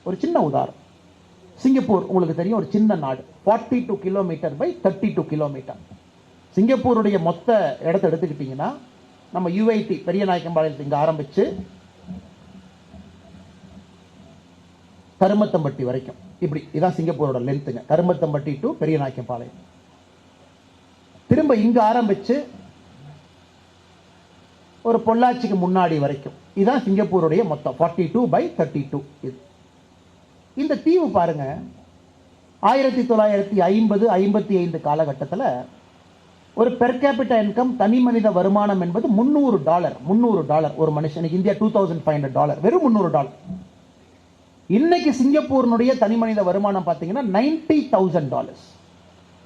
ஒரு சின்ன உதாரணம். சிங்கப்பூர் உங்களுக்கு தெரியும், ஒரு சின்ன நாடு, 42 கிலோமீட்டர் பை 32 கிலோமீட்டர். சிங்கப்பூருடைய மொத்த இடத்தை எடுத்துக்கிட்டீங்கன்னா நம்ம யுஐடி பெரியநாயக்கம்பாளையத்தில் இங்கே ஆரம்பிச்சு கருமத்தம்பட்டி வரைக்கும், இப்படி இதான் சிங்கப்பூரோட லென்த்துங்க. கருமத்தம்பட்டி டு பெரியநாயக்கம்பாளையம். திரும்ப இங்க ஆரம்பிச்சு ஒரு பொள்ளாச்சிக்கு முன்னாடி வரைக்கும், இதான் சிங்கப்பூருடைய மொத்தம் 42 by 32. இந்த தீவு பாருங்க, 1950 55 காலகட்டத்தில் ஒரு பெர் கேபிட்டா இன்கம், தனி மனித வருமானம் என்பது $300 ஒரு மனுஷனுக்கு. இந்தியா $2500, வெறும் $300. இன்னைக்கு சிங்கப்பூரினுடைய தனி மனித வருமானம் பார்த்தீங்கன்னா $90,000.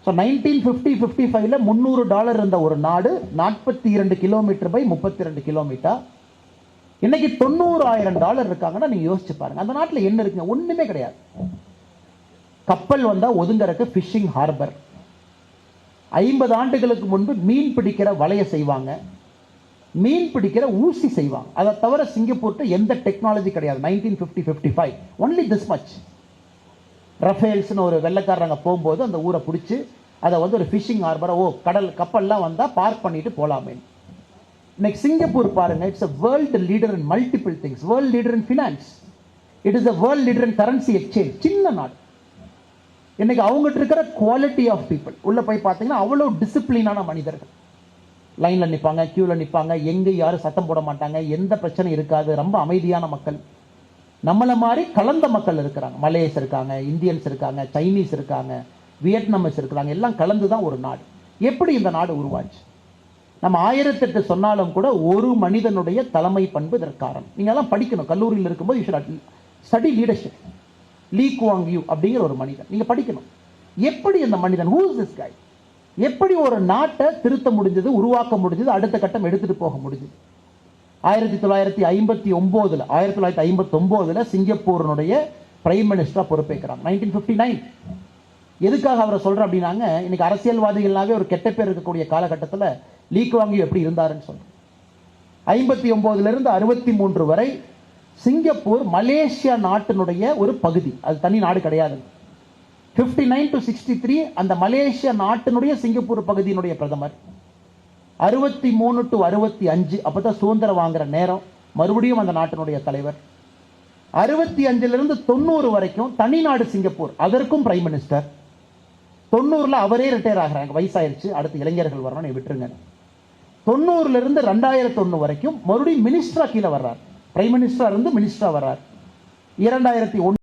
ஸோ 1950-55ல $300 இருந்த ஒரு நாடு 42 கிலோமீட்டர் பை 32 கிலோமீட்டர். இன்னைக்கு $90,000 இருக்காங்கன்னா நீங்க யோசிச்சு பாருங்க, அந்த நாட்டில் என்ன இருக்குங்க? ஒண்ணுமே கிடையாது. கப்பல் வந்தா ஒதுங்கறக்கு ஃபிஷிங் ஹார்பர். 50 ஆண்டுகளுக்கு முன்பு மீன் பிடிக்கிற வலைய செய்வாங்க, மீன் பிடிக்கிற ஊசி செய்வாங்க. அதை தவிர சிங்கப்பூர்ட்ட எந்த டெக்னாலஜி கிடையாது. 1950-55 ஒன்லி திஸ் மச். ரஃபேல்ஸ்னு ஒரு வெள்ளைக்காரங்க போகும்போது அந்த ஊரை பிடிச்சி அதை வந்து ஒரு ஃபிஷிங் ஹார்பரை, கடல் கப்பல்லாம் வந்தால் பார்க் பண்ணிட்டு போகலாமே. இன்னைக்கு சிங்கப்பூர் பாருங்க, it's a world leader in multiple things. World leader in finance. It is a world leader in currency exchange. சின்ன நாடு. இன்னைக்கு அவங்ககிட்ட இருக்கிற குவாலிட்டி ஆஃப் பீப்புள் உள்ள போய் பார்த்தீங்கன்னா அவ்வளோ டிசிப்ளினான மனிதர்கள். லைன்ல நிற்பாங்க, கியூல நிற்பாங்க, எங்கே யாரும் சத்தம் போட மாட்டாங்க, எந்த பிரச்சனை இருக்காது, ரொம்ப அமைதியான மக்கள். நம்மள மாதிரி கலந்த மக்கள் இருக்கிறாங்க. மலேயஸ் இருக்காங்க, இந்தியன்ஸ் இருக்காங்க, சைனீஸ் இருக்காங்க, வியட்நாமஸ் இருக்கிறாங்க, எல்லாம் கலந்து தான் ஒரு நாடு. எப்படி இந்த நாடு உருவாச்சு? நம்ம 1008 சொன்னாலும் கூட ஒரு மனிதனுடைய தலைமை பண்பு இதற்கு காரணம். நீங்க எல்லாம் படிக்கணும். கல்லூரியில் இருக்கும்போது you should study leadership. Lee Kuan Yew அப்படிங்கிற ஒரு மனிதன் நீங்க படிக்கணும். எப்படி இந்த மனிதன், ஹூ இஸ் திஸ் கை, எப்படி ஒரு நாட்டை திருத்த முடிஞ்சது, உருவாக்க முடிஞ்சது, அடுத்த கட்டம் எடுத்துட்டு போக முடிஞ்சது? 1959 சிங்கப்பூரினுடைய பிரைம் மினிஸ்டரா பொறுப்பேற்கிறாங்க. 1959. எதுக்காக அவரை சொல்றேன் அப்படின்னாங்க, இன்னைக்கு அரசியல்வாதிகளாவே ஒரு கெட்ட பேர் இருக்கக்கூடிய காலகட்டத்தில் லீ குவாங் யூ எப்படி இருந்தாருன்னு சொல்றேன். 59 63 வரை சிங்கப்பூர் மலேசியா நாட்டினுடைய ஒரு பகுதி, அது தனி நாடு கிடையாது. 59 63 அந்த மலேசியா நாட்டினுடைய சிங்கப்பூர் பகுதியினுடைய பிரதமர். 63 65 அப்பதான் சுதந்திரம் வாங்குற நேரம், மறுபடியும் அந்த நாட்டினுடைய தலைவர். 65 90 வரைக்கும் தனி நாடு சிங்கப்பூர், அதற்கும் பிரைம் மினிஸ்டர். 90 அவரே ரிட்டையர் ஆகிறாங்க, வயசாயிருச்சு, அடுத்து இளைஞர்கள் வரணும், விட்டுருங்க. 90 2001 வரைக்கும் மறுபடியும் மினிஸ்டரா கீழே வர்றார். பிரைம் மினிஸ்டரா இருந்து மினிஸ்டரா வர்றார். 2001